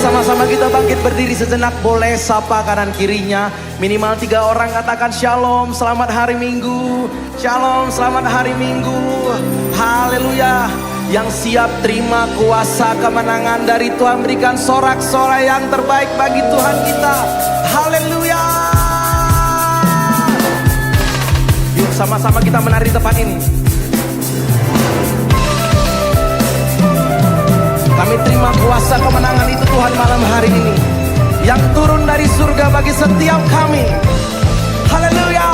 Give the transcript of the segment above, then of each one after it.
sama-sama kita bangkit berdiri sejenak. Boleh sapa kanan kirinya. Minimal 3 orang katakan shalom, selamat hari Minggu. Shalom, selamat hari Minggu. Haleluya. Yang siap terima kuasa kemenangan dari Tuhan, berikan sorak-sorai yang terbaik bagi Tuhan kita. Haleluya. Yuk sama-sama kita menari tempat ini. Kami terima kuasa kemenangan itu Tuhan malam hari ini, yang turun dari surga bagi setiap kami. Haleluya.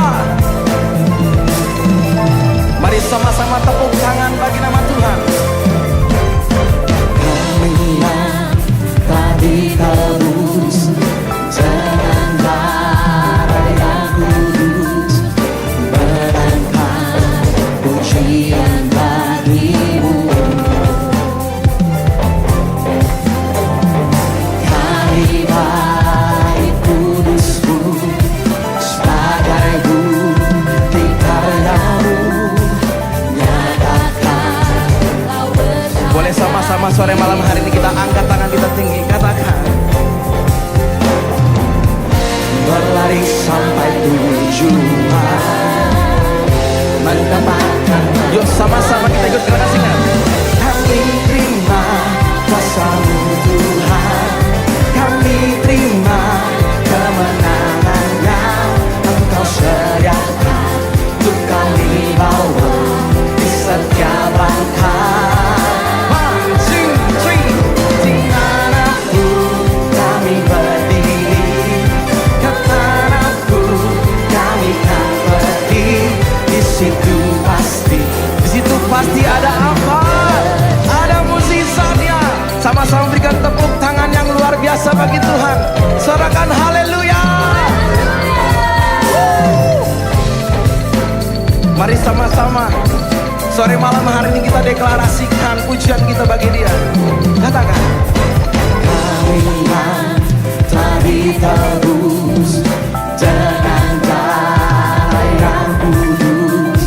Mari sama-sama tepuk tangan bagi nama Tuhan. Kemenangan tadi tebus dengan darah yang kudus, berangkat pujian bagimu. Kami baik kudusmu sebagai bukti karyamu, nyatakan kau bersama. Boleh sama-sama sore malam hari ini kita angkat tangan kita tinggi, katakan berlari sampai tujuan, mendapatkan. yuk sama-sama kita ikut gerakan singkat. Kami terima kuasa-Mu Tuhan, kami terima kemenangan yang Engkau sediakan untuk kami bawa di setiap langkah. 1, 2, 3. Dimanapun kami berdiri, kemanapun kami kan pergi, di situ pasti. Di situ pasti ada apa? Ada mukjizatnya. Sama-sama berikan tepuk tangan yang luar biasa bagi Tuhan. Sorakan haleluya. Mari sama-sama sore malam hari ini kita deklarasikan pujian kita bagi Dia. Katakan Kemenangan tadi tebus dengan darah yang kudus,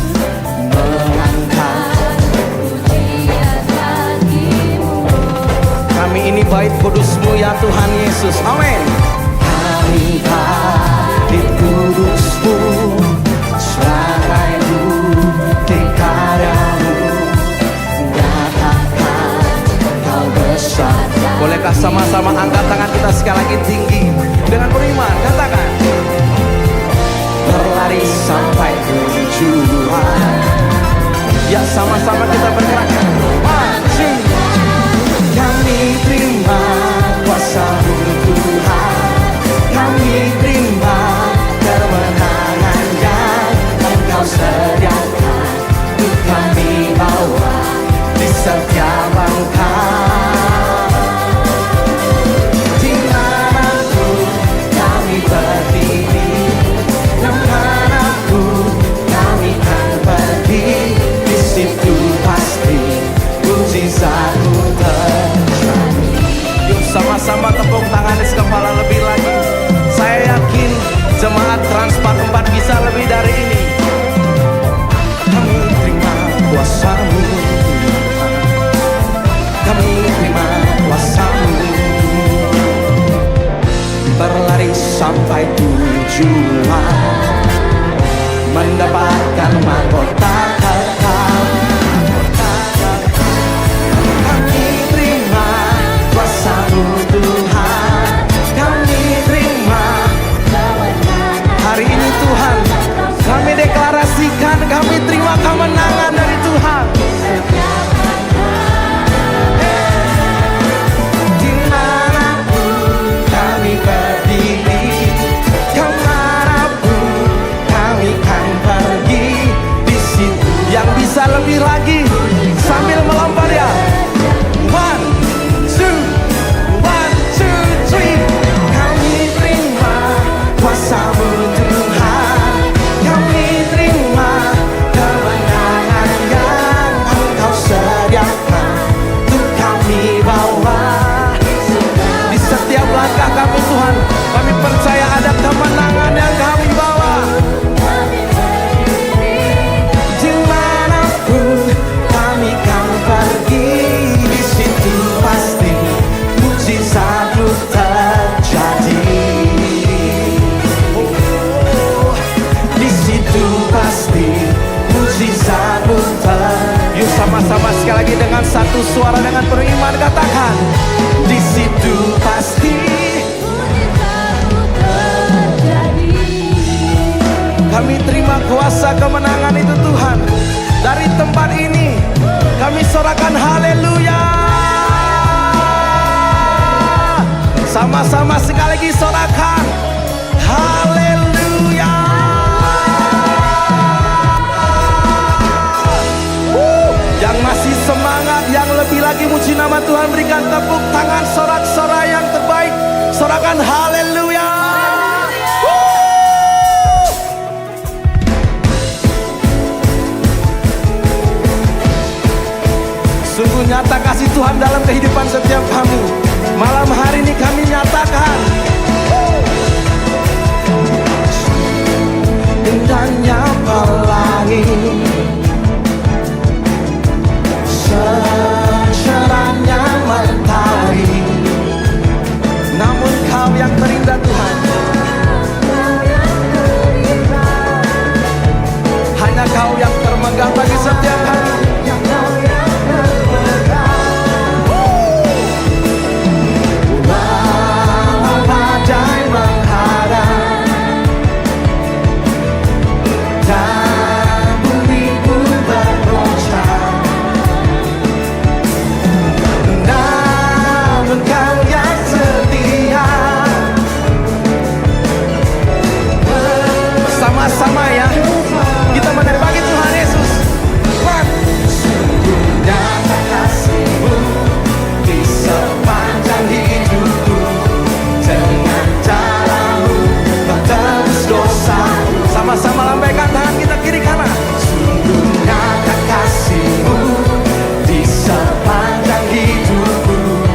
mengangkat pujian bagimu. kami ini bait kudus-Mu ya Tuhan Yesus. Amin. Kami bait kudus-Mu sebagai bukti karya-Mu, nyatakan kau besar. Bolehkah sama-sama angkat tangan kita sekali lagi tinggi dengan beriman, katakan Berlari sampai tujuan. ya, sama-sama kita bergerak. Maju. Kami terima kuasa-Mu Tuhan, kami terima kemenangan yang Engkau sediakan untuk kami bawa di setiap langkah. Dimanapun kami berdiri, kemanapun kami kan pergi, di situ pasti mukjizat-Mu terjadi. Yuk sama-sama tepuk tangan di kepala lebih lagi. Saya yakin jemaat Transpa 4 bisa lebih dari ini. Kami terima kuasa-Mu, kami terima kuasa-Mu, berlari sampai tujuan, mendapatkan mahkota kekal. Kami terima kuasa-Mu Tuhan, kami terima Hari ini Tuhan, kami deklarasikan kami terima kemenangan dari Tuhan. dimanapun kami berdiri, kemanapun kami kan pergi, di situ. Yang bisa lebih lagi sambil melompat ya. 1, 2, 1, 2, 3. Kami terima kuasa-Mu Tuhan, kami terima kemenangan yang Engkau sediakan untuk kami bawa Di setiap langkah kami Tuhan, kami percaya ada kemenangan yang kami bawa. dimanapun kami kan pergi. Yuk sama-sama sekali lagi dengan satu suara, dengan penuh iman katakan, di situ pasti kami terima kuasa kemenangan itu Tuhan. Dari tempat ini kami sorakan haleluya. Sama-sama sekali lagi sorakan haleluya. Yang masih semangat, yang lebih lagi muji nama Tuhan, berikan tepuk tangan, sorak-sorai yang terbaik, sorakan haleluya. Sungguh nyata kasih Tuhan dalam kehidupan setiap kami. Malam hari ini kami nyatakan indahnya pelangi, secerahnya matahari, namun Kau yang terindah Tuhan. Hanya Kau yang termegah bagi setiap kami. Sama ya, kita menerbagi Tuhan Yesus. Sungguhnya kasih-Mu di sepanjang hidupku, dengan cara-Mu Kau tebus dosaku. Sama-sama lambaikan tangan kita kiri kanan. Sungguhnya kasih-Mu di sepanjang hidupku,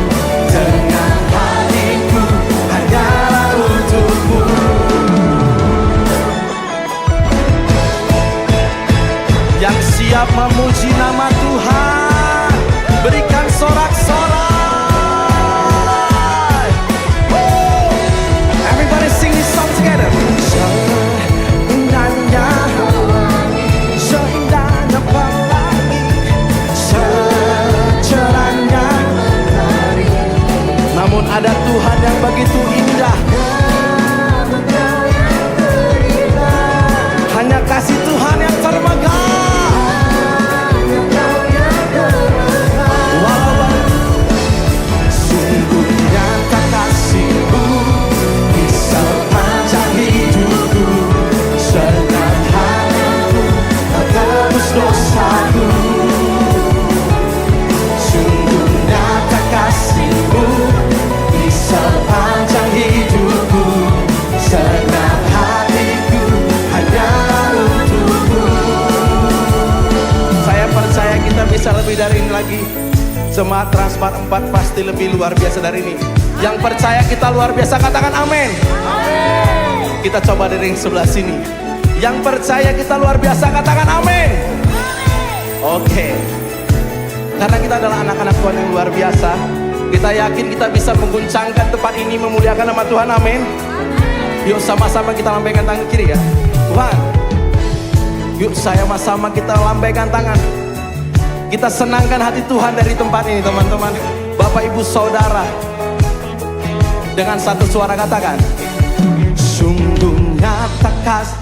dengan hatiku hanyalah untuk-Mu. Yang siap memuji nama Tuhan, berikan sorak-sorai. Everybody sing this song together. Seindahnya pelangi, secerahnya matahari, namun ada Tuhan yang begitu indah. Hanya kasih Tuhan yang termegah. Dosaku, sungguh nyata kasih-Mu di sepanjang hidupku, segenap hatiku hanya untuk-Mu. Saya percaya kita bisa lebih dari ini lagi. Jemaat Transmart 4 pasti lebih luar biasa dari ini. Yang percaya kita luar biasa katakan amin. Kita coba dari yang sebelah sini. Yang percaya kita luar biasa katakan amin. Oke. Karena kita adalah anak-anak Tuhan yang luar biasa, kita yakin kita bisa mengguncangkan tempat ini, memuliakan nama Tuhan, amin. Yuk sama-sama kita lambaikan tangan kiri ya Tuhan. Yuk sama-sama kita lambaikan tangan. Kita senangkan hati Tuhan dari tempat ini teman-teman. Bapak ibu saudara, dengan satu suara katakan, sungguh nyata kasih.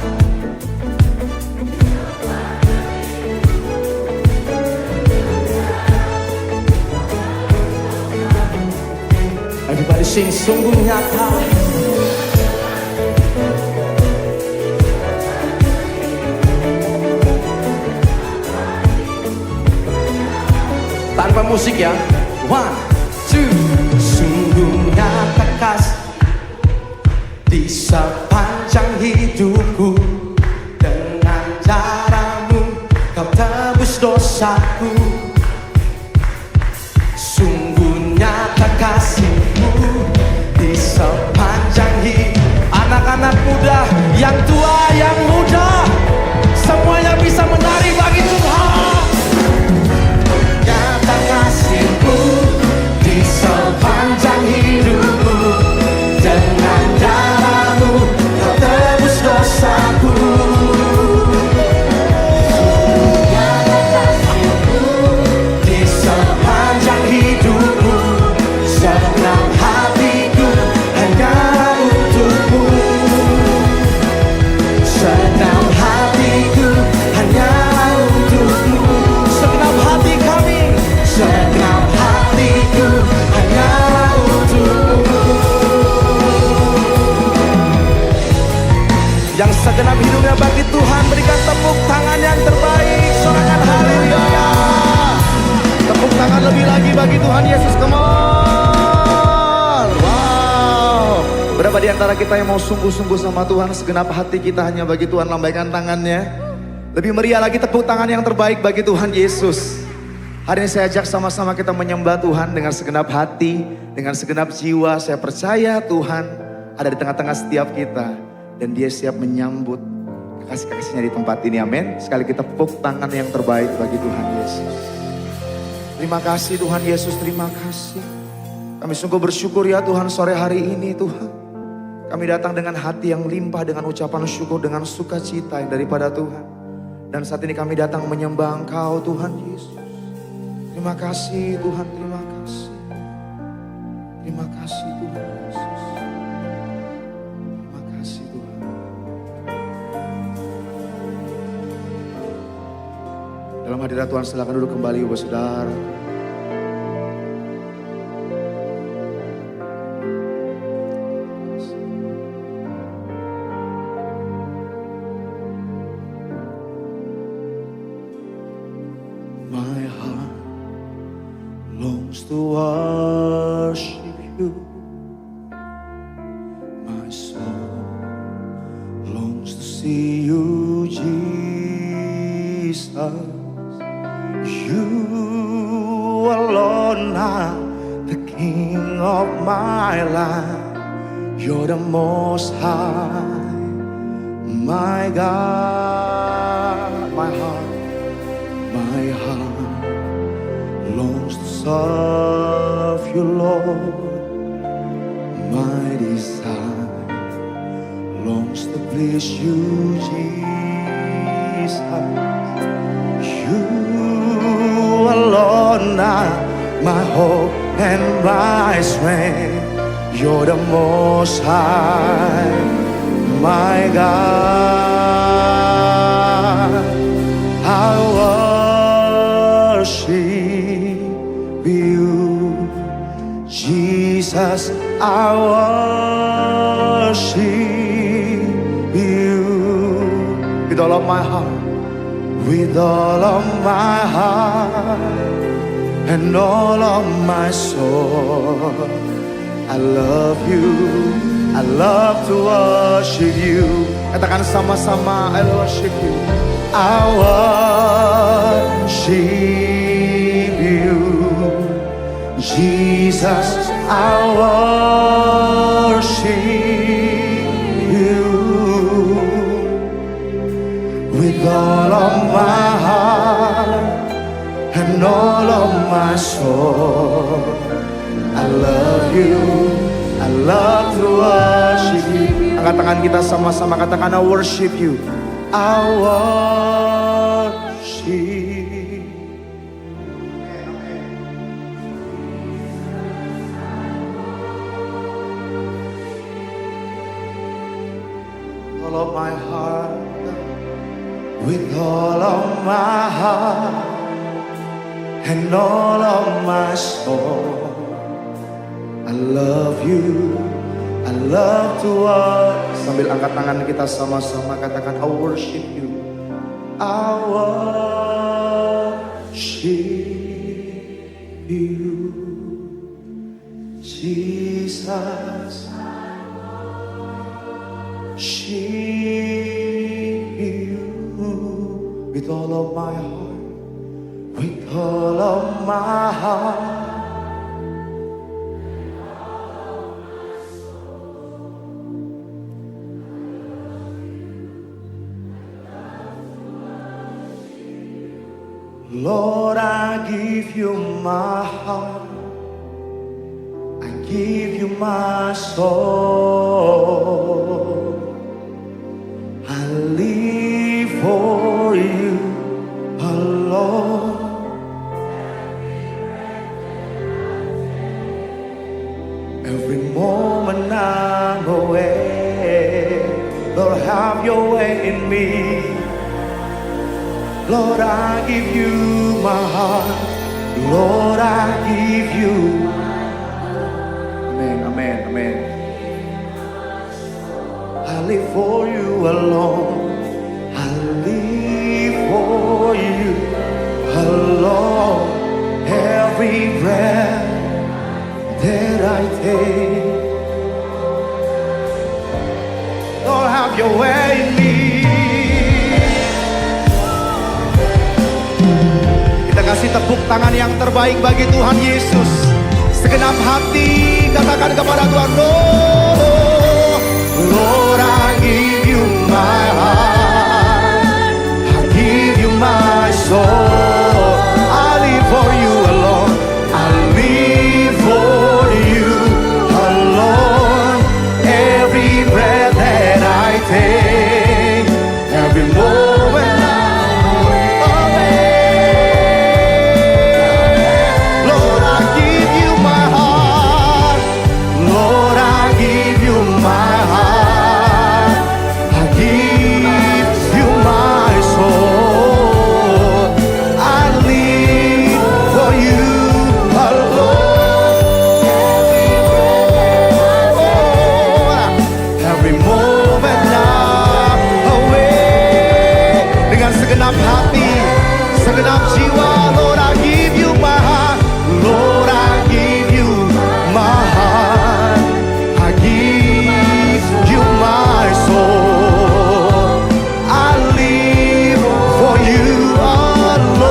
Everybody sing, sungguh nyata. Tanpa musik ya. 1, 2. Sungguh nyata kasih di sepanjang hidupku, dengan cara-Mu Kau tebus dosaku. Sungguh nyata kasih-Mu di sepanjang hidup. Anak-anak muda, yang tua, yang muda, semuanya bisa menari bagi Tuhan. Nyata kasih-Mu di sepanjang hidupku, dengan darah-Mu Kau tebus dosaku. Nyata kasih-Mu lebih lagi bagi Tuhan Yesus. Come on. Wow. Berapa di antara kita yang mau sungguh-sungguh sama Tuhan, segenap hati kita hanya bagi Tuhan, lambaikan tangannya. Lebih meriah lagi tepuk tangan yang terbaik bagi Tuhan Yesus. Hari ini saya ajak sama-sama kita menyembah Tuhan dengan segenap hati, dengan segenap jiwa. Saya percaya Tuhan ada di tengah-tengah setiap kita. Dan Dia siap menyambut kasih-kasihnya di tempat ini, amin. Sekali kita tepuk tangan yang terbaik bagi Tuhan Yesus. Terima kasih Tuhan Yesus, terima kasih. Kami sungguh bersyukur ya Tuhan sore hari ini Tuhan. Kami datang dengan hati yang limpah, dengan ucapan syukur, dengan sukacita yang daripada Tuhan. Dan saat ini kami datang menyembah Engkau Tuhan Yesus. Terima kasih Tuhan, terima kasih. Terima kasih Tuhan Yesus. Terima kasih Tuhan. Dalam hadirat Tuhan silakan duduk kembali Bapak Saudara. My heart longs to worship you. My soul longs to see you, Jesus. You alone are the King of my life. You're the Most High, my God. My heart longs to serve you, Lord. My desire longs to please you, Jesus. You alone are my hope and my strength. You're the Most High, my God. I worship you, Jesus. I worship you with all of my heart, with all of my heart and all of my soul. I love you, I love to worship you. Katakan sama-sama, I worship you. I worship you, Jesus. I worship you with all of my heart and all of my soul. I love you, I love to worship you. Angkat tangan kita sama-sama, katakan I worship you. I worship. All of my heart, with all of my heart and all of my soul. I love you, I love to worship. Sambil angkat tangan kita sama-sama katakan I worship you. I worship you, Jesus. Worship you with all of my heart, with all of my heart. Lord, I give you my heart, I give you my soul. I live for you alone. Every moment I'm away, Lord, have your way in me. Lord, I give you my heart. Lord, I give you. Amen, amen, amen. I live for you alone. I live for you alone. Every that I take. Lord, have your way in me. Kita kasih tepuk tangan yang terbaik bagi Tuhan Yesus. Segenap hati katakan kepada Tuhan, Lord, Lord, I give you my heart, I give you my soul. I live for you alone, I live for you alone. Every breath that I take, every moment I'm away. Lord, I give you my heart, Lord, I give you my heart, I give you my soul. I live for you alone. Every moment I'm away. Dengan segenap hati, segenap jiwa, Lord, I give you my heart, Lord, I give you my heart, I give you my soul. I live for you alone.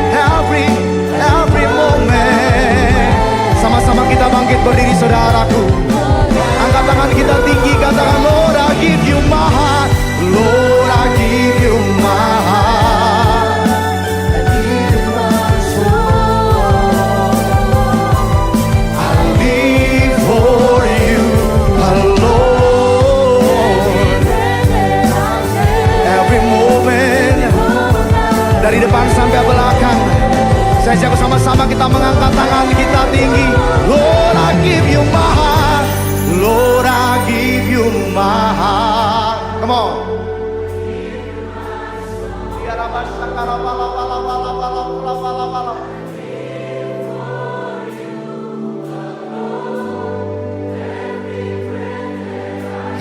Every moment. Sama-sama kita bangkit berdiri, saudaraku. Angkat tangan kita tinggi, katakan, Lord, I give you my heart, Lord, I give you my heart, I give you my soul. I live for you alone. Every moment, dari depan sampai belakang, saya ajak bersama-sama kita mengangkat tangan kita tinggi. Lord, I give you my heart, Lord, I give you my heart. Come on.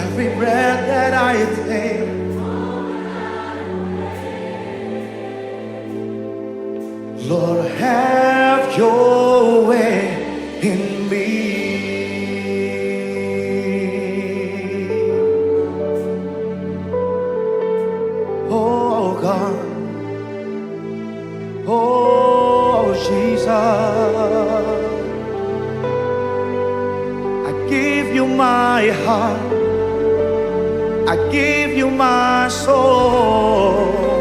Every breath that I take, Lord, have your way in me. Oh God, oh Jesus, I give you my heart, I give you my soul.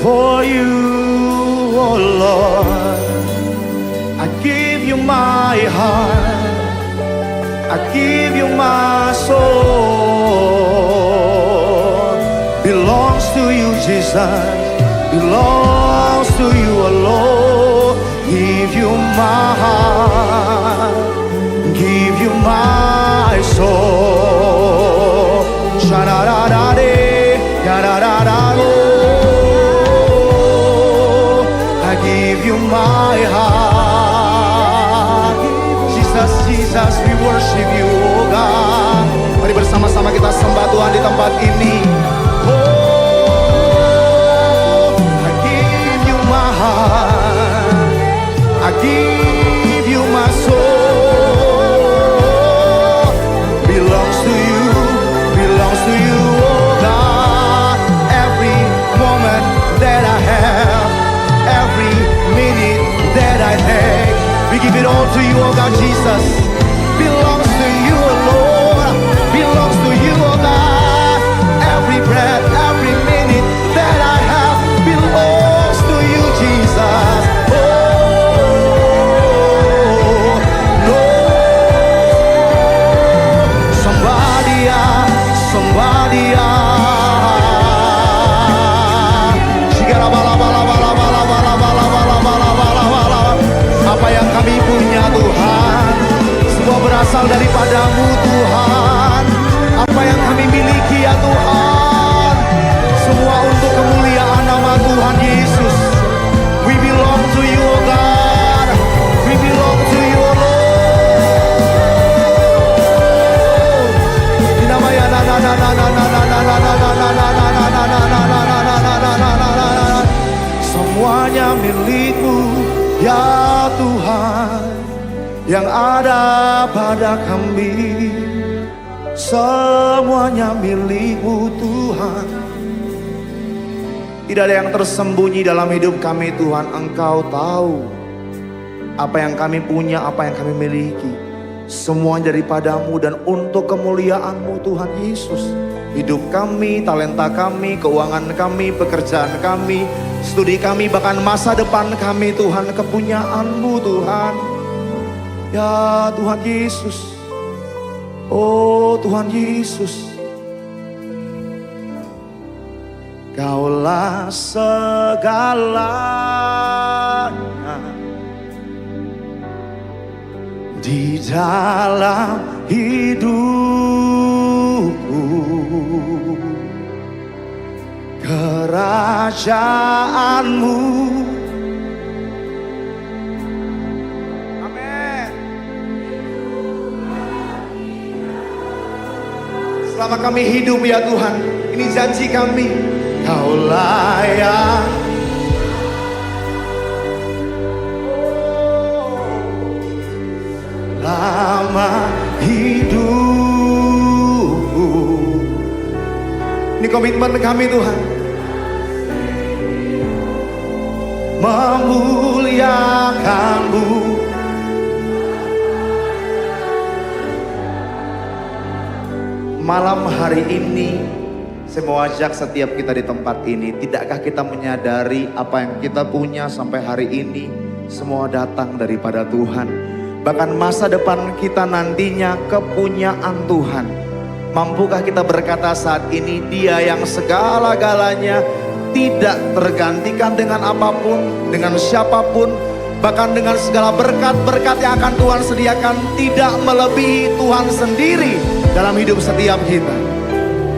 For you, oh Lord, I give you my heart, I give you my soul. Belongs to you, Jesus, belongs to you alone. Give you my heart, give you my soul. Sha-da-da-da-de, da-da-da-da-do. Give you my heart. Jesus, Jesus, we worship you, oh God. Mari bersama-sama kita sembah Tuhan di tempat ini. Oh, I give you my heart, I give you my soul. Belongs to you, oh God. Every moment that I have, every minute that I take, we give it all to you, oh God, Jesus. Belongs to you alone, belongs to you, oh God. Every breath, every minute that I have belongs to you, Jesus. Oh, Lord, somebody, apa yang kami punya Tuhan yang ada pada kami, semuanya milik-Mu Tuhan. Tidak ada yang tersembunyi dalam hidup kami Tuhan. Engkau tahu apa yang kami punya, apa yang kami miliki. Semua daripada-Mu dan untuk kemuliaan-Mu Tuhan Yesus. Hidup kami, talenta kami, keuangan kami, pekerjaan kami, studi kami, bahkan masa depan kami Tuhan, kepunyaan-Mu Tuhan. Ya Tuhan Yesus. Oh Tuhan Yesus, Kaulah segalanya di dalam hidupku. Kerajaan-Mu. Amin. Selama kami hidup ya Tuhan, ini janji kami. Kaulah yang lama hidupku. Ini komitmen kami Tuhan, memuliakan-Mu. Malam hari ini saya mau ajak setiap kita di tempat ini, tidakkah kita menyadari apa yang kita punya sampai hari ini semua datang daripada Tuhan. Bahkan masa depan kita nantinya kepunyaan Tuhan. Mampukah kita berkata saat ini, Dia yang segala-galanya tidak tergantikan dengan apapun, dengan siapapun, bahkan dengan segala berkat-berkat yang akan Tuhan sediakan, tidak melebihi Tuhan sendiri dalam hidup setiap kita.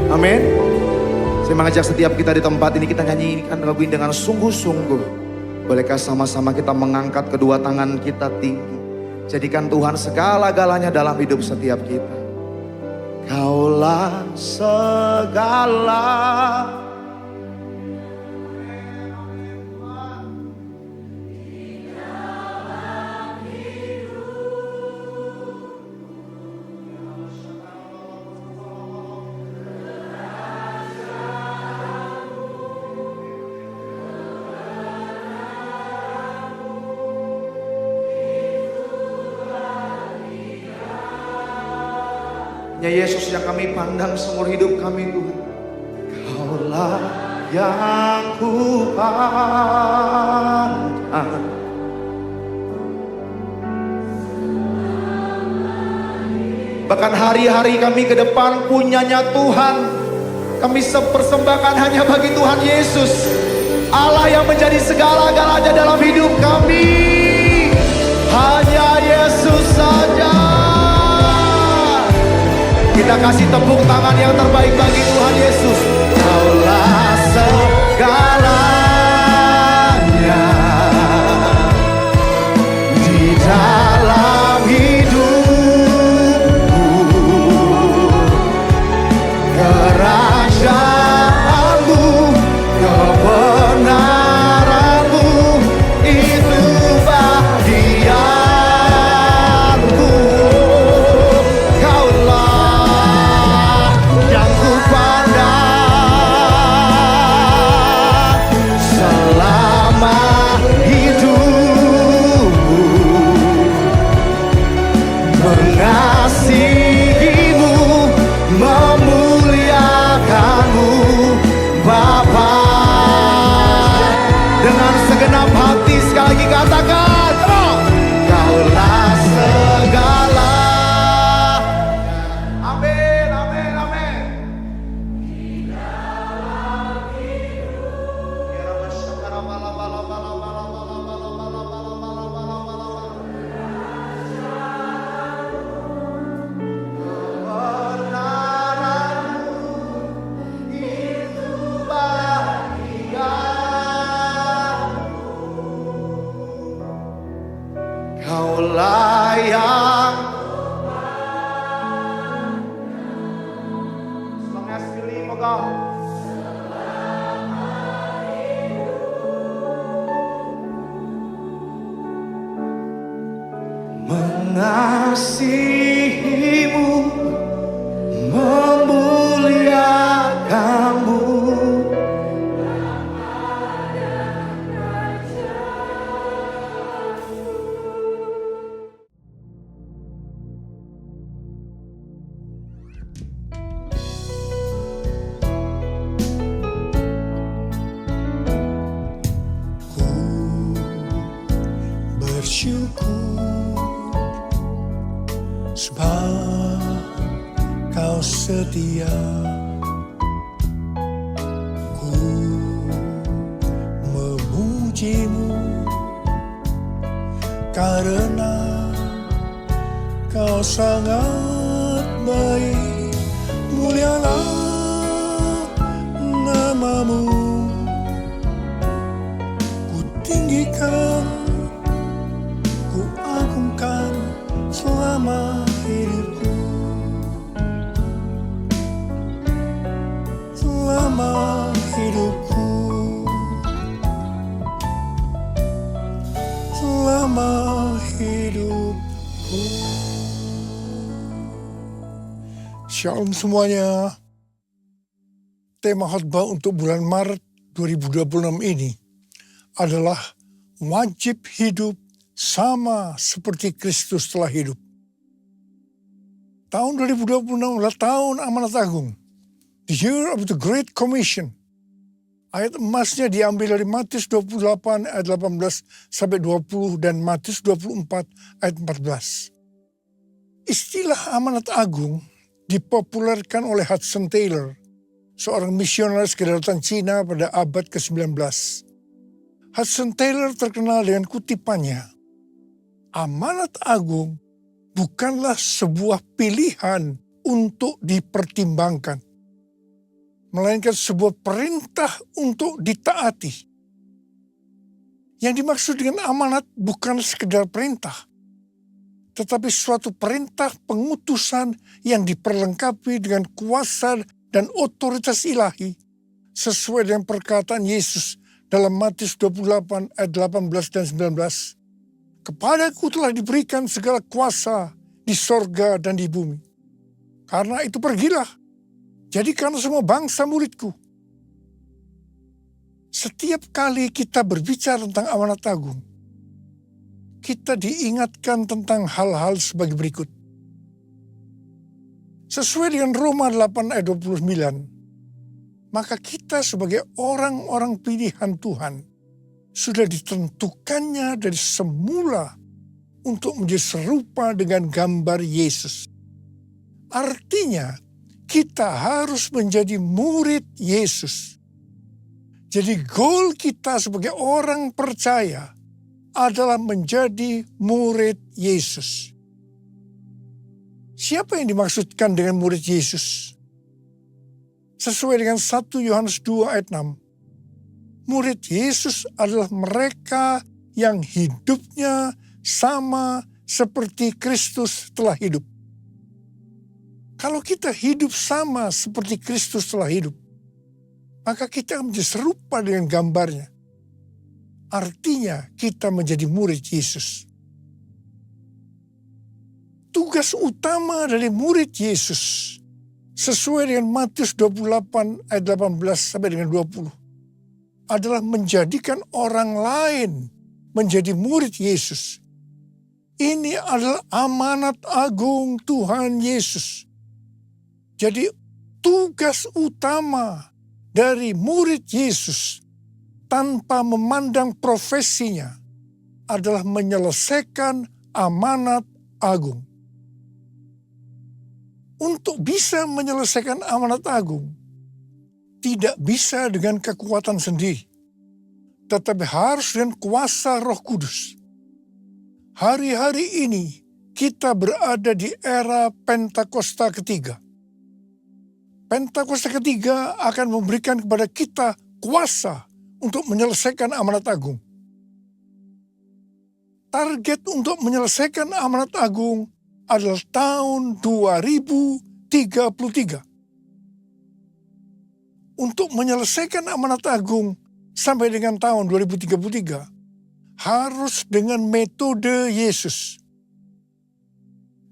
Amin. Saya mengajak setiap kita di tempat ini, kita nyanyikan lagu ini dengan sungguh-sungguh. Bolehkah sama-sama kita mengangkat kedua tangan kita tinggi, jadikan Tuhan segala-galanya dalam hidup setiap kita. Kaulah segala. Ya Yesus yang kami pandang seumur hidup kami Tuhan. Kaulah yang ku pandang. Bahkan hari-hari kami ke depan punyanya Tuhan, kami persembahkan hanya bagi Tuhan Yesus, Allah yang menjadi segala-galanya dalam hidup kami. Hanya Yesus saja. Kita kasih tepuk tangan yang terbaik bagi Tuhan Yesus. Kaulah segalanya di dalam hidupku. Kerajaan-Mu, kebenaran-Mu, itu bagianku. Kaulah yang mengasihimu, memuliakanmu. Bersyukur sebab kau setia. Ku memujimu karena kau sangat baik. Mulialah namamu, ku tinggikan, ku agungkan selama hidupku. Selama hidupku. Selama hidupku. Shalom semuanya. Tema khotbah untuk bulan Maret 2026 ini adalah wajib hidup sama seperti Kristus telah hidup. Tahun 2026 adalah tahun amanat agung. The year of the Great Commission. Ayat emasnya diambil dari Matius 28 ayat 18 sampai 20 dan Matius 24 ayat 14. Istilah amanat agung dipopulerkan oleh Hudson Taylor, seorang misionaris kedaulatan Cina pada abad ke-19. Hudson Taylor terkenal dengan kutipannya, amanat agung bukanlah sebuah pilihan untuk dipertimbangkan, melainkan sebuah perintah untuk ditaati. Yang dimaksud dengan amanat bukan sekedar perintah, tetapi suatu perintah pengutusan yang diperlengkapi dengan kuasa dan otoritas ilahi, sesuai dengan perkataan Yesus dalam Matius 28 ayat 18 dan 19. Kepadaku telah diberikan segala kuasa di sorga dan di bumi. Karena itu pergilah, jadikanlah semua bangsa muridku. Setiap kali kita berbicara tentang amanat agung, kita diingatkan tentang hal-hal sebagai berikut. Sesuai dengan Roma 8 ayat 29, maka kita sebagai orang-orang pilihan Tuhan sudah ditentukannya dari semula untuk menjadi serupa dengan gambar Yesus. Artinya, kita harus menjadi murid Yesus. Jadi goal kita sebagai orang percaya adalah menjadi murid Yesus. Siapa yang dimaksudkan dengan murid Yesus? Sesuai dengan 1 Yohanes 2 ayat 6, murid Yesus adalah mereka yang hidupnya sama seperti Kristus telah hidup. Kalau kita hidup sama seperti Kristus telah hidup, maka kita akan menjadi serupa dengan gambarnya. Artinya kita menjadi murid Yesus. Tugas utama dari murid Yesus sesuai dengan Matius 28 ayat 18 sampai dengan 20 adalah menjadikan orang lain menjadi murid Yesus. Ini adalah amanat agung Tuhan Yesus. Jadi tugas utama dari murid Yesus tanpa memandang profesinya adalah menyelesaikan amanat agung. Untuk bisa menyelesaikan amanat agung, tidak bisa dengan kekuatan sendiri, tetapi harus dengan kuasa Roh Kudus. Hari-hari ini kita berada di era Pentakosta ketiga. Pentakosta ketiga akan memberikan kepada kita kuasa untuk menyelesaikan amanat agung. Target untuk menyelesaikan amanat agung adalah tahun 2033. Untuk menyelesaikan amanat agung sampai dengan tahun 2033 harus dengan metode Yesus.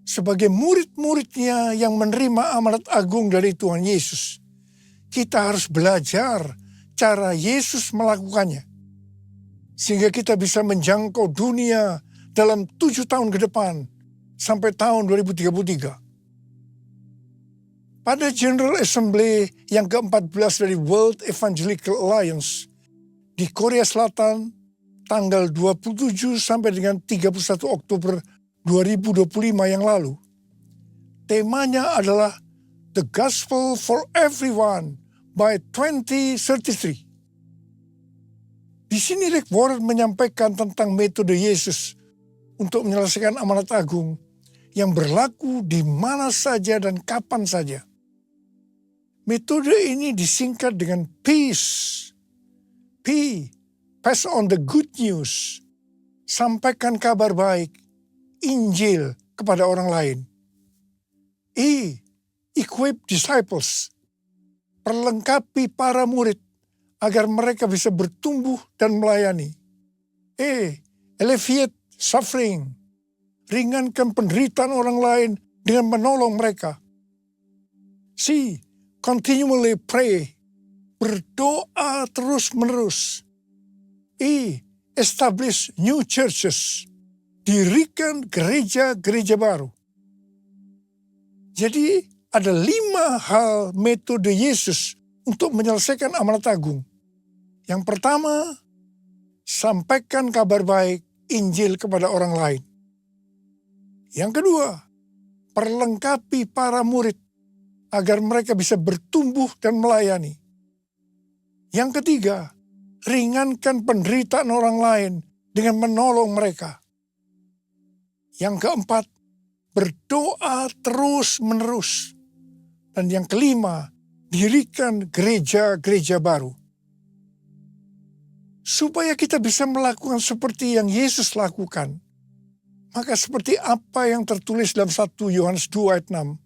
sebagai murid-muridnya yang menerima amanat agung dari Tuhan Yesus, kita harus belajar cara Yesus melakukannya. Sehingga kita bisa menjangkau dunia dalam 7 tahun ke depan sampai tahun 2033. Pada General Assembly yang ke-14 dari World Evangelical Alliance di Korea Selatan tanggal 27 sampai dengan 31 Oktober 2025 yang lalu. Temanya adalah The Gospel for Everyone by 2033. Di sini Rick Warren menyampaikan tentang metode Yesus untuk menyelesaikan amanat agung yang berlaku di mana saja dan kapan saja. Metode ini disingkat dengan PEACE. P, pass on the good news. Sampaikan kabar baik, Injil kepada orang lain. E, equip disciples. Perlengkapi para murid agar mereka bisa bertumbuh dan melayani. E, alleviate suffering. Ringankan penderitaan orang lain dengan menolong mereka. C, continually pray. Berdoa terus-menerus. E, establish new churches. Dirikan gereja-gereja baru. Jadi ada 5 hal metode Yesus untuk menyelesaikan amanat agung. Yang pertama, sampaikan kabar baik Injil kepada orang lain. Yang kedua, perlengkapi para murid agar mereka bisa bertumbuh dan melayani. Yang ketiga, ringankan penderitaan orang lain dengan menolong mereka. Yang keempat, berdoa terus-menerus. Dan yang kelima, dirikan gereja-gereja baru. Supaya kita bisa melakukan seperti yang Yesus lakukan, maka seperti apa yang tertulis dalam 1 Yohanes 2 ayat 6,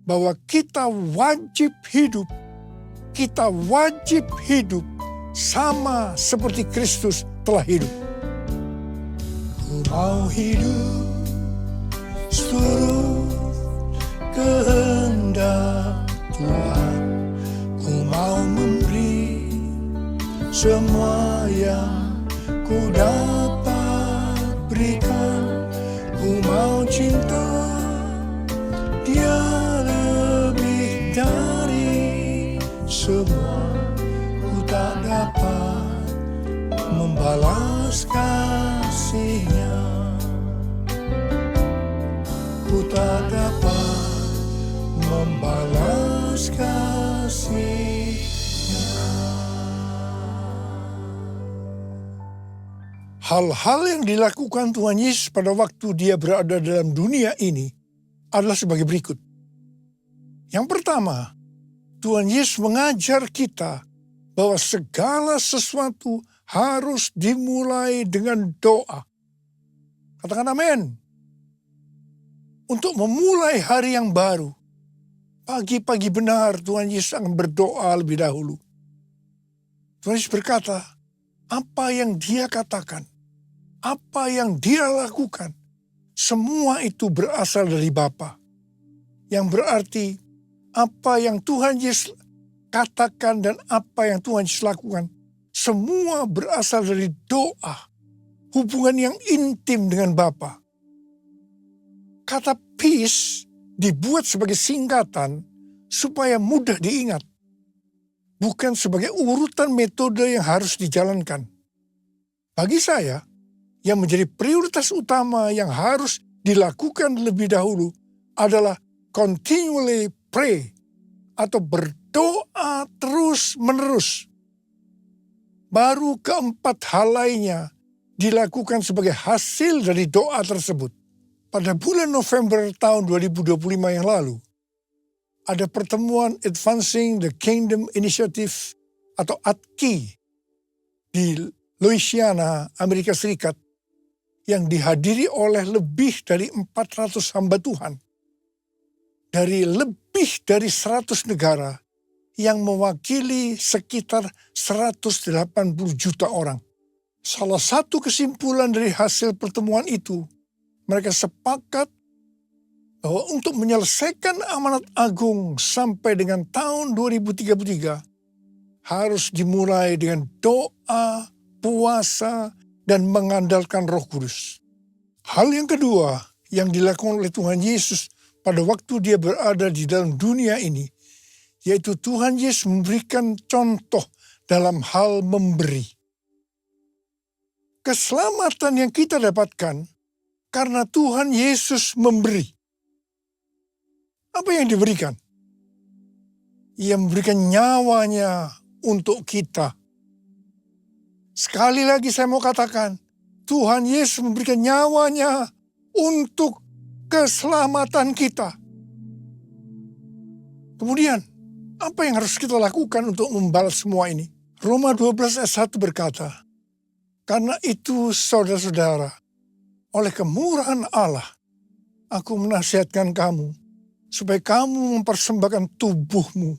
bahwa kita wajib hidup sama seperti Kristus telah hidup. Ku mau hidup seturut kehendak Tuhan. Ku mau memberi semua yang ku dapat berikan. Ku mau cinta Dia lebih dari semua. Ku tak dapat membalas kasih-Nya. Ku tak dapat membalas kasih-Nya. Hal-hal yang dilakukan Tuhan Yesus pada waktu Dia berada dalam dunia ini adalah sebagai berikut. Yang pertama, Tuhan Yesus mengajar kita bahwa segala sesuatu harus dimulai dengan doa. Katakan amin. Untuk memulai hari yang baru, pagi-pagi benar Tuhan Yesus akan berdoa lebih dahulu. Tuhan Yesus berkata, apa yang Dia katakan, apa yang Dia lakukan, semua itu berasal dari Bapa. Yang berarti apa yang Tuhan Yesus katakan dan apa yang Tuhan Yesus lakukan, semua berasal dari doa, hubungan yang intim dengan Bapa. Kata peace dibuat sebagai singkatan supaya mudah diingat, bukan sebagai urutan metode yang harus dijalankan. Bagi saya, yang menjadi prioritas utama yang harus dilakukan lebih dahulu adalah continually pray atau berdoa terus-menerus. Baru keempat hal lainnya dilakukan sebagai hasil dari doa tersebut. Pada bulan November tahun 2025 yang lalu, ada pertemuan Advancing the Kingdom Initiative atau ADKI di Louisiana, Amerika Serikat yang dihadiri oleh lebih dari 400 hamba Tuhan dari lebih dari 100 negara yang mewakili sekitar 180 juta orang. Salah satu kesimpulan dari hasil pertemuan itu, mereka sepakat bahwa untuk menyelesaikan amanat agung sampai dengan tahun 2033 harus dimulai dengan doa, puasa, dan mengandalkan Roh Kudus. Hal yang kedua yang dilakukan oleh Tuhan Yesus pada waktu dia berada di dalam dunia ini, yaitu Tuhan Yesus memberikan contoh dalam hal memberi. Keselamatan yang kita dapatkan karena Tuhan Yesus memberi. Apa yang diberikan? Ia memberikan nyawanya untuk kita. Sekali lagi saya mau katakan, Tuhan Yesus memberikan nyawanya untuk keselamatan kita. Kemudian, apa yang harus kita lakukan untuk membalas semua ini? Roma 12 ayat 1 berkata, karena itu saudara-saudara, oleh kemurahan Allah, aku menasihatkan kamu, supaya kamu mempersembahkan tubuhmu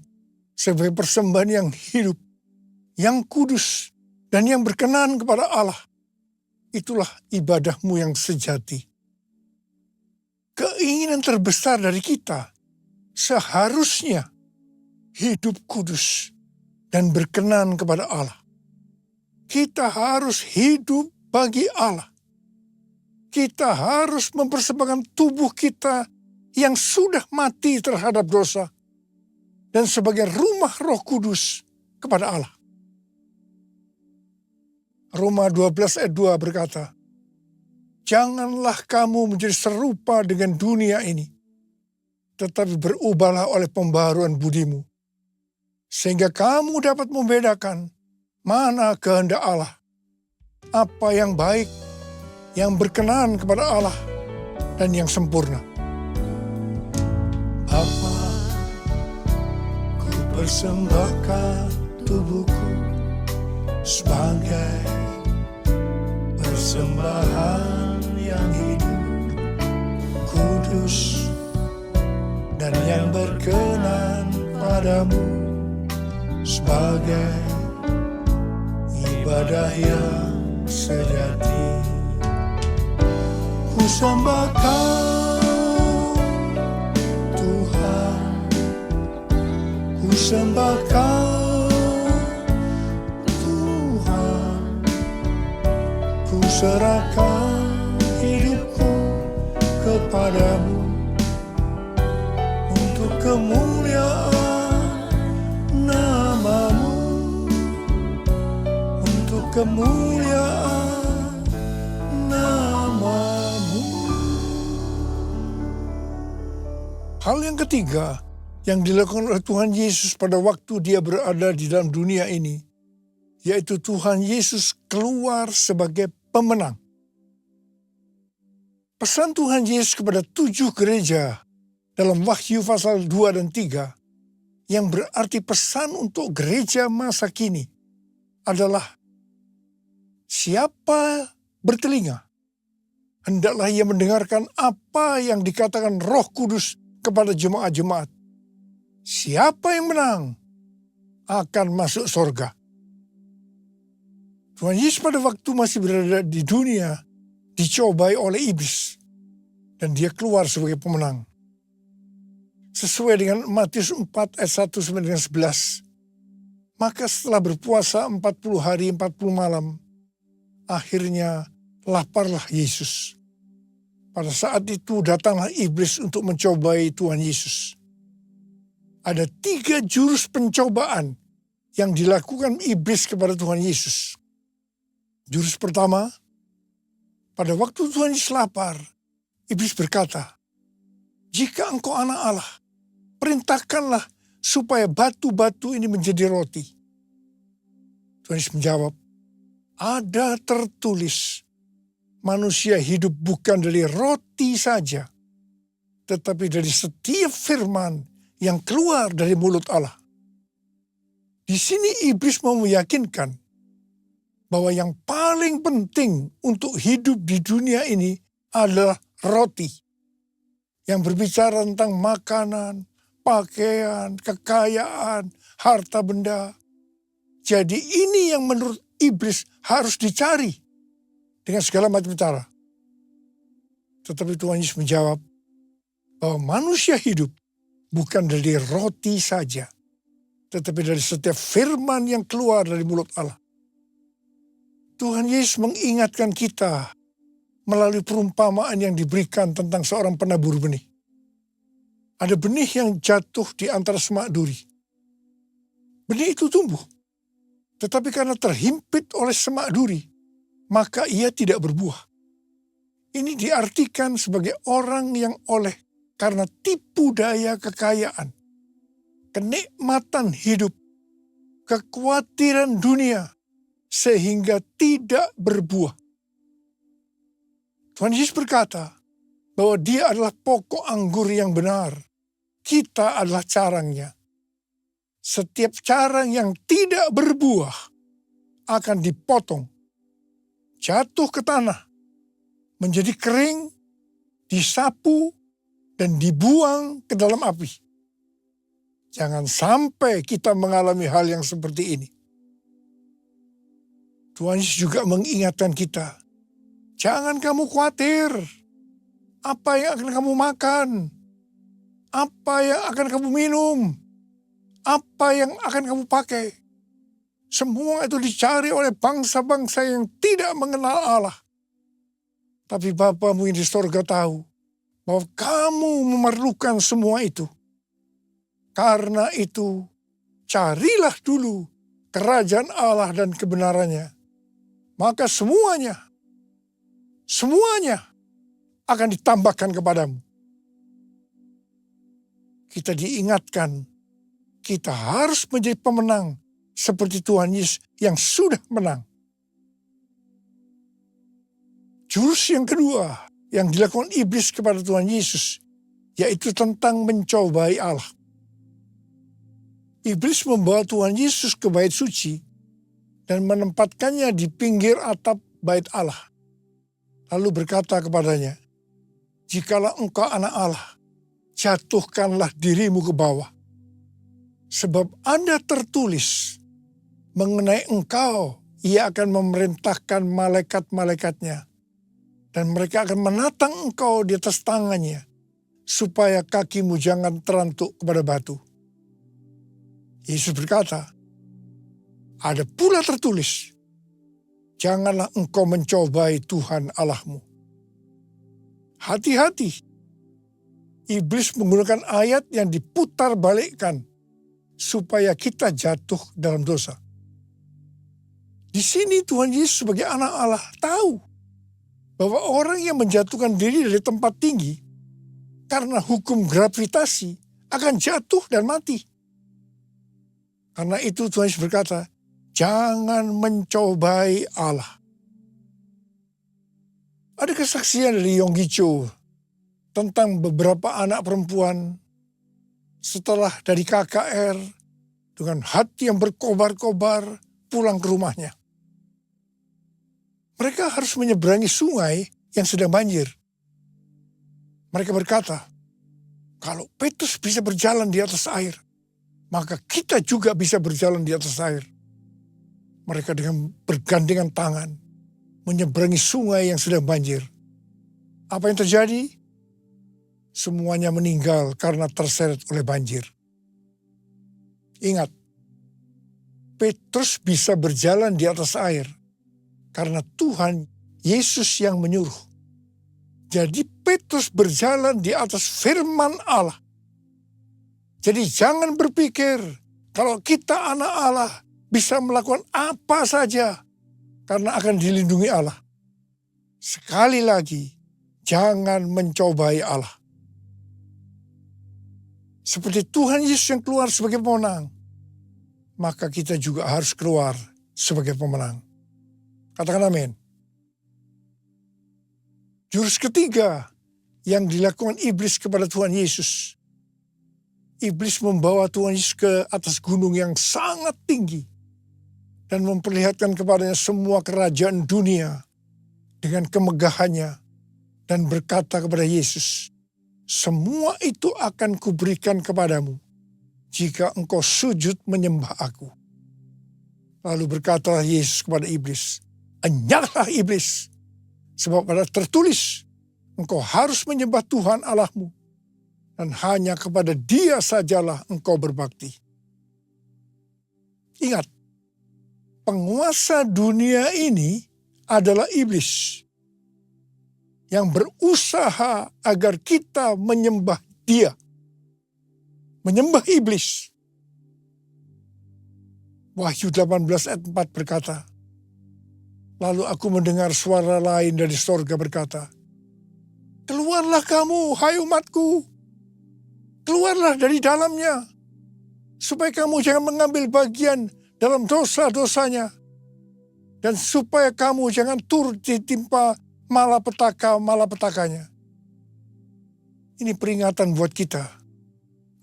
sebagai persembahan yang hidup, yang kudus, dan yang berkenan kepada Allah. Itulah ibadahmu yang sejati. Keinginan terbesar dari kita seharusnya hidup kudus dan berkenan kepada Allah. Kita harus hidup bagi Allah. Kita harus mempersembahkan tubuh kita yang sudah mati terhadap dosa dan sebagai rumah Roh Kudus kepada Allah. Roma 12 ayat 2 berkata, janganlah kamu menjadi serupa dengan dunia ini, tetapi berubahlah oleh pembaharuan budimu, sehingga kamu dapat membedakan mana kehendak Allah, apa yang baik, yang berkenan kepada Allah, dan yang sempurna. Bapa, ku persembahkan tubuhku sebagai persembahan yang hidup, kudus, dan yang berkenan padamu, sebagai ibadah yang sejati. Ku sembah Kau, Tuhan, ku sembah Kau, serahkan hidupku kepadamu untuk kemuliaan nama-Mu, untuk kemuliaan nama-Mu. Hal yang ketiga yang dilakukan oleh Tuhan Yesus pada waktu dia berada di dalam dunia ini, yaitu Tuhan Yesus keluar sebagai pemenang. Pesan Tuhan Yesus kepada 7 gereja dalam Wahyu pasal 2 dan 3 yang berarti pesan untuk gereja masa kini adalah siapa bertelinga, hendaklah ia mendengarkan apa yang dikatakan Roh Kudus kepada jemaat-jemaat. Siapa yang menang akan masuk surga. Tuhan Yesus pada waktu masih berada di dunia dicobai oleh iblis dan dia keluar sebagai pemenang. Sesuai dengan Matius 4 ayat 1 sampai dengan 11. Maka setelah berpuasa 40 hari 40 malam, akhirnya laparlah Yesus. Pada saat itu datanglah iblis untuk mencobai Tuhan Yesus. Ada 3 jurus pencobaan yang dilakukan iblis kepada Tuhan Yesus. Jurus pertama, pada waktu Tuhan Yesus lapar, iblis berkata, jika engkau anak Allah, perintahkanlah supaya batu-batu ini menjadi roti. Tuhan Yesus menjawab, ada tertulis, manusia hidup bukan dari roti saja, tetapi dari setiap firman yang keluar dari mulut Allah. Di sini iblis mau meyakinkan bahwa yang paling penting untuk hidup di dunia ini adalah roti. Yang berbicara tentang makanan, pakaian, kekayaan, harta benda. Jadi ini yang menurut iblis harus dicari dengan segala macam cara. Tetapi Tuhan Yesus menjawab, bahwa manusia hidup bukan dari roti saja, tetapi dari setiap firman yang keluar dari mulut Allah. Tuhan Yesus mengingatkan kita melalui perumpamaan yang diberikan tentang seorang penabur benih. Ada benih yang jatuh di antara semak duri. Benih itu tumbuh, tetapi karena terhimpit oleh semak duri, maka ia tidak berbuah. Ini diartikan sebagai orang yang oleh karena tipu daya kekayaan, kenikmatan hidup, kekhawatiran dunia, sehingga tidak berbuah. Tuhan Yesus berkata bahwa Dia adalah pokok anggur yang benar. Kita adalah carangnya. Setiap carang yang tidak berbuah akan dipotong, jatuh ke tanah, menjadi kering, disapu, dan dibuang ke dalam api. Jangan sampai kita mengalami hal yang seperti ini. Tuhan Yesus juga mengingatkan kita, jangan kamu khawatir apa yang akan kamu makan, apa yang akan kamu minum, apa yang akan kamu pakai. Semua itu dicari oleh bangsa-bangsa yang tidak mengenal Allah. Tapi Bapamu yang di sorga tahu bahwa kamu memerlukan semua itu. Karena itu, carilah dulu kerajaan Allah dan kebenarannya. Maka semuanya akan ditambahkan kepadamu. Kita diingatkan, kita harus menjadi pemenang seperti Tuhan Yesus yang sudah menang. Jurus yang kedua yang dilakukan iblis kepada Tuhan Yesus, yaitu tentang mencobai Allah. Iblis membawa Tuhan Yesus ke bait suci dan menempatkannya di pinggir atap bait Allah. Lalu berkata kepadanya, jikalau engkau anak Allah, jatuhkanlah dirimu ke bawah. Sebab ada tertulis, mengenai engkau, ia akan memerintahkan malaikat-malaikatnya. Dan mereka akan menatang engkau di atas tangannya, supaya kakimu jangan terantuk kepada batu. Yesus berkata, ada pula tertulis, janganlah engkau mencobai Tuhan Allahmu. Hati-hati, iblis menggunakan ayat yang diputar balikkan supaya kita jatuh dalam dosa. Di sini Tuhan Yesus sebagai anak Allah tahu bahwa orang yang menjatuhkan diri dari tempat tinggi karena hukum gravitasi akan jatuh dan mati. Karena itu Tuhan Yesus berkata, jangan mencobai Allah. Ada kesaksian dari Yonggi Cho tentang beberapa anak perempuan setelah dari KKR dengan hati yang berkobar-kobar pulang ke rumahnya. Mereka harus menyeberangi sungai yang sedang banjir. Mereka berkata, kalau Petrus bisa berjalan di atas air, maka kita juga bisa berjalan di atas air. Mereka dengan bergandengan tangan menyeberangi sungai yang sedang banjir. Apa yang terjadi? Semuanya meninggal karena terseret oleh banjir. Ingat, Petrus bisa berjalan di atas air karena Tuhan Yesus yang menyuruh. Jadi Petrus berjalan di atas firman Allah. Jadi jangan berpikir kalau kita anak Allah bisa melakukan apa saja karena akan dilindungi Allah. Sekali lagi, jangan mencobai Allah. Seperti Tuhan Yesus yang keluar sebagai pemenang, maka kita juga harus keluar sebagai pemenang. Katakan amin. Jurus ketiga yang dilakukan iblis kepada Tuhan Yesus. Iblis membawa Tuhan Yesus ke atas gunung yang sangat tinggi dan memperlihatkan kepadanya semua kerajaan dunia dengan kemegahannya dan berkata kepada Yesus, semua itu akan kuberikan kepadamu jika engkau sujud menyembah aku. Lalu berkatalah Yesus kepada iblis, enyahlah iblis, sebab ada tertulis, engkau harus menyembah Tuhan Allahmu Dan hanya kepada Dia sajalah engkau berbakti. Ingat, penguasa dunia ini adalah iblis yang berusaha agar kita menyembah dia. Menyembah iblis. Wahyu 18 ayat 4 berkata, lalu aku mendengar suara lain dari sorga berkata, keluarlah kamu, hai umatku. Keluarlah dari dalamnya, supaya kamu jangan mengambil bagian dalam dosa-dosanya. Dan supaya kamu jangan turut ditimpa malapetaka-malapetakanya. Ini peringatan buat kita,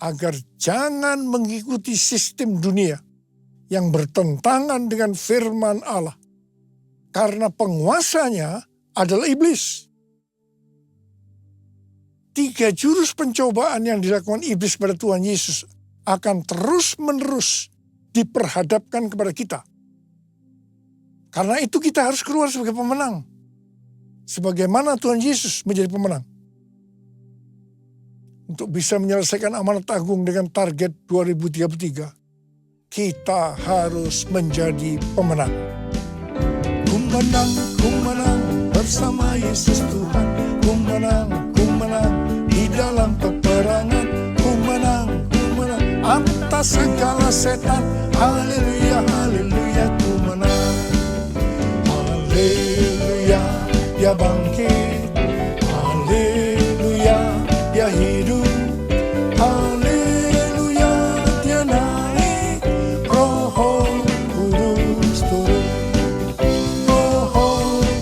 agar jangan mengikuti sistem dunia yang bertentangan dengan firman Allah. Karena penguasanya adalah iblis. 3 jurus pencobaan yang dilakukan iblis pada Tuhan Yesus akan terus-menerus diperhadapkan kepada kita. Karena itu kita harus keluar sebagai pemenang. Sebagaimana Tuhan Yesus menjadi pemenang. Untuk bisa menyelesaikan amanat agung dengan target 2033, kita harus menjadi pemenang. Ku menang bersama Yesus Tuhan. Ku menang di dalam peperangan. Ku menang atas segala setan. Haleluya, haleluya, ku menang. Haleluya, dia bangkit. Haleluya, dia hidup. Haleluya, dia naik. Roh Kudus turun. Roh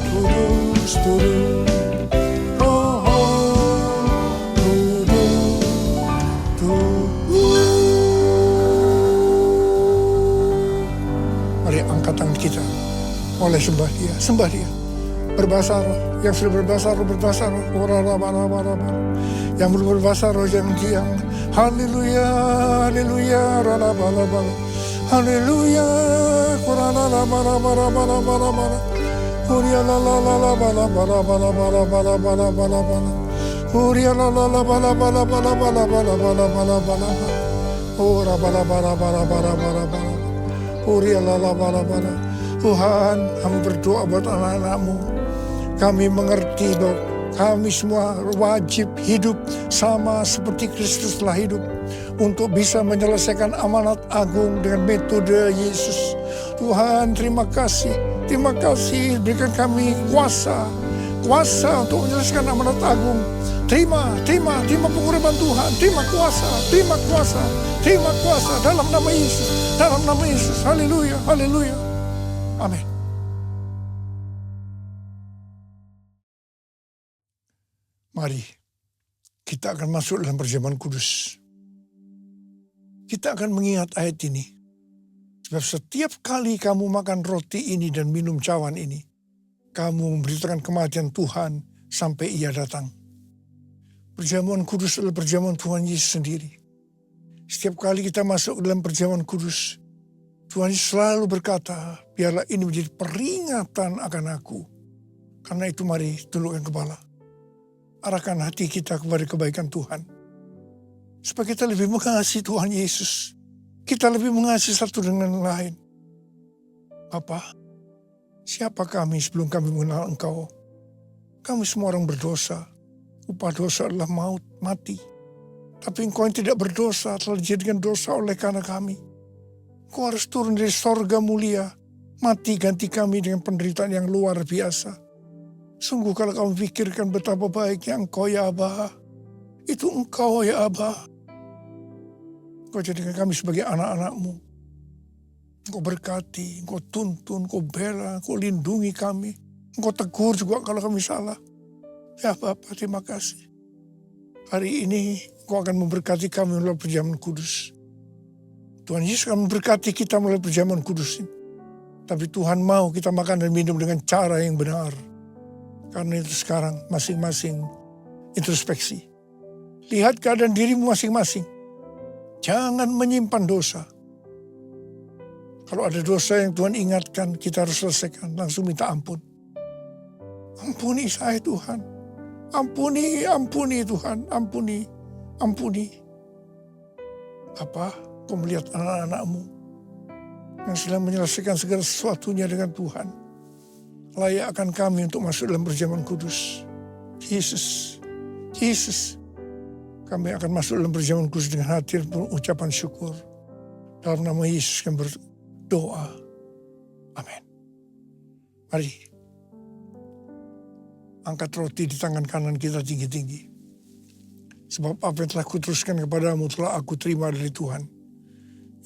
Kudus turun. Mari angkat tangan kita. Oleh sembah dia. Berbahasa roh. Yang sudah berbahasa roh. Yang belum berbahasa roh jangan diam. Haleluya, haleluya, ralabalabala. Haleluya, kuralabalabalabalabala. Hurialalalalabalabalabalabalabalabala. Hurialalalabalabalabalabalabalabalabala. Hurabalabalabalabalabalabala. Hurialalalabala. Tuhan, kami berdoa buat anak-anak-Mu. Kami mengerti bahwa kami semua wajib hidup sama seperti Kristus telah hidup. Untuk bisa menyelesaikan amanat agung dengan metode Yesus. Tuhan, terima kasih. Terima kasih, berikan kami kuasa untuk menyelesaikan amanat agung. Terima pengurapan Tuhan. Terima kuasa dalam nama Yesus. Haleluya, haleluya. Amin. Mari kita akan masuk dalam perjamuan kudus. Kita akan mengingat ayat ini. Sebab setiap kali kamu makan roti ini dan minum cawan ini, kamu memberitakan kematian Tuhan sampai Ia datang. Perjamuan kudus adalah perjamuan Tuhan Yesus sendiri. Setiap kali kita masuk dalam perjamuan kudus, Tuhan Yesus selalu berkata, biarlah ini menjadi peringatan akan aku. Karena itu mari tundukkan kepala. Arahkan hati kita kepada kebaikan Tuhan. Supaya kita lebih mengasihi Tuhan Yesus. Kita lebih mengasihi satu dengan yang lain. Bapa, siapa kami sebelum kami mengenal Engkau? Kami semua orang berdosa. Upah dosa adalah maut, mati. Tapi Engkau yang tidak berdosa telah dijadikan dosa oleh karena kami. Engkau harus turun dari sorga mulia. Mati ganti kami dengan penderitaan yang luar biasa. Sungguh kalau kamu pikirkan betapa baiknya Engkau ya Aba. Itu Engkau ya Aba. Engkau jadikan kami sebagai anak-anak-Mu. Engkau berkati, Engkau tuntun, Engkau bela, Engkau lindungi kami. Engkau tegur juga kalau kami salah. Ya Bapa, terima kasih. Hari ini Engkau akan memberkati kami melalui perjamuan kudus. Tuhan Yesus akan memberkati kita melalui perjamuan kudus ini. Tapi Tuhan mau kita makan dan minum dengan cara yang benar. Karena itu sekarang masing-masing introspeksi. Lihat keadaan dirimu masing-masing. Jangan menyimpan dosa. Kalau ada dosa yang Tuhan ingatkan, kita harus selesaikan. Langsung minta ampun. Ampuni saya Tuhan. Ampuni Tuhan. Ampuni Ampuni. Bapa, Kau melihat anak-anak-Mu yang sedang menyelesaikan segala sesuatunya dengan Tuhan. Layak akan kami untuk masuk dalam perjamuan kudus. Yesus, kami akan masuk dalam perjamuan kudus dengan hati dan ucapan syukur. Dalam nama Yesus kami berdoa. Amin. Mari, angkat roti di tangan kanan kita tinggi-tinggi. Sebab apa yang telah kuteruskan kepadamu telah aku terima dari Tuhan.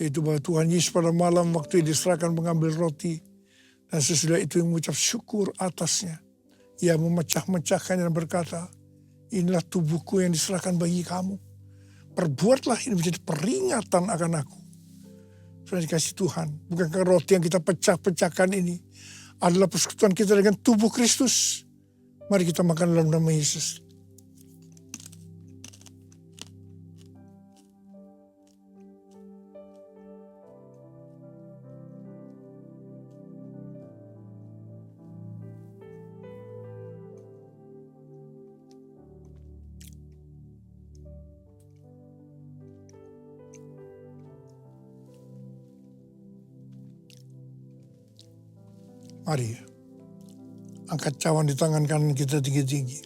Yaitu bahwa Tuhan Yesus pada malam waktu diserahkan mengambil roti. Dan sesudah itu yang mengucap syukur atasnya. Ia memecah-mecahkannya dan berkata, inilah tubuhku yang diserahkan bagi kamu. Perbuatlah ini menjadi peringatan akan aku. Sudah dikasih Tuhan. Bukankah roti yang kita pecah-pecahkan ini adalah persekutuan kita dengan tubuh Kristus. Mari kita makan dalam nama Yesus. Mari, angkat cawan di tangan kanan kita tinggi-tinggi.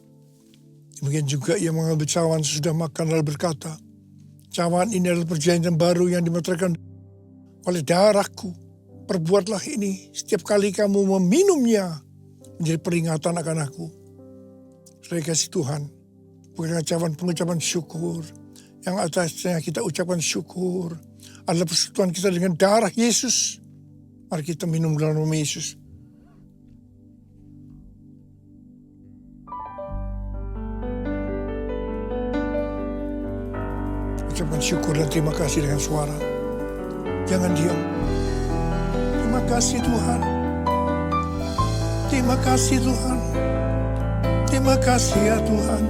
Demikian juga ia mengambil cawan sesudah makan lalu berkata, cawan ini adalah perjanjian baru yang dimeteraikan oleh darahku. Perbuatlah ini setiap kali kamu meminumnya menjadi peringatan akan aku. Sudah kasih Tuhan, bukan cawan pengucapan syukur. Yang atasnya kita ucapkan syukur adalah persekutuan kita dengan darah Yesus. Mari kita minum dalam nama Yesus. Ucapkan syukur dan terima kasih dengan suara. Jangan diam. Terima kasih Tuhan. Terima kasih Tuhan. Terima kasih ya Tuhan.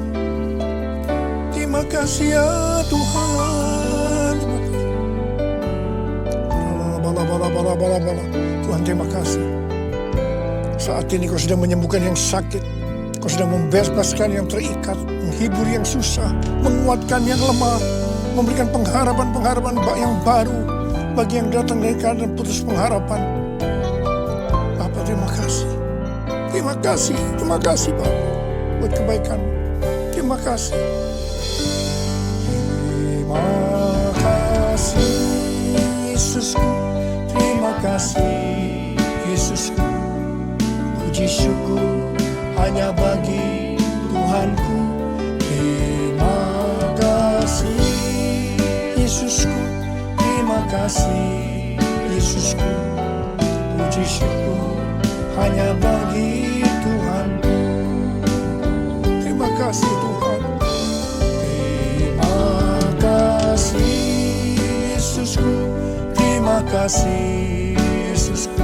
Terima kasih ya Tuhan. Bala. Tuhan terima kasih. Saat ini Kau sedang menyembuhkan yang sakit. Kau sedang membebaskan yang terikat. Menghibur yang susah. Menguatkan yang lemah. Memberikan pengharapan yang baru bagi yang datang dari keadaan putus pengharapan. Bapa terima kasih. Terima kasih Bapa buat kebaikan. Terima kasih. Terima kasih Yesusku. Terima kasih Yesusku. Puji syukur hanya bagi Tuhanku. Terima kasih Yesusku, terima kasih Yesusku. Puji syukur hanya bagi Tuhanku. Terima kasih Tuhan. Terima kasih Yesusku. Terima kasih Yesusku.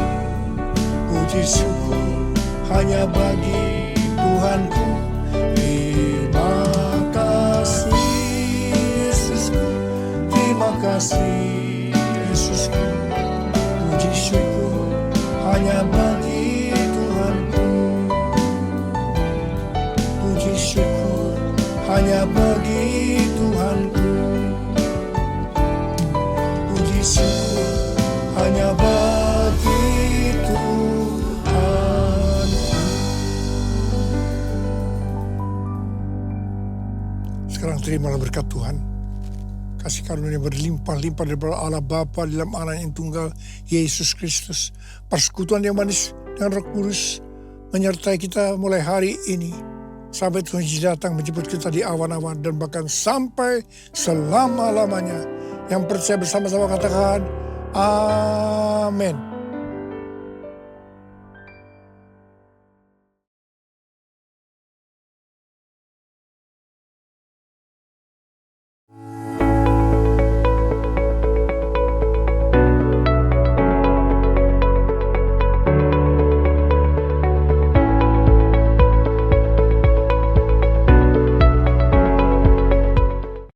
Puji syukur hanya bagi Tuhanku. Terima kasih Yesusku. Terima kasih Yesusku. Puji syukur hanya bagi Tuhanku. Puji syukur hanya bagi Tuhanku. Puji syukur hanya bagi Tuhan. Sekarang terimalah berkat Tuhan. Kasih karunia berlimpah-limpah daripada Allah Bapa dalam Anak yang tunggal Yesus Kristus. Persekutuan yang manis dengan Roh Kudus menyertai kita mulai hari ini. Sampai Tuhan Yesus datang menjemput kita di awan-awan dan bahkan sampai selama-lamanya. Yang percaya bersama-sama katakan, Amin.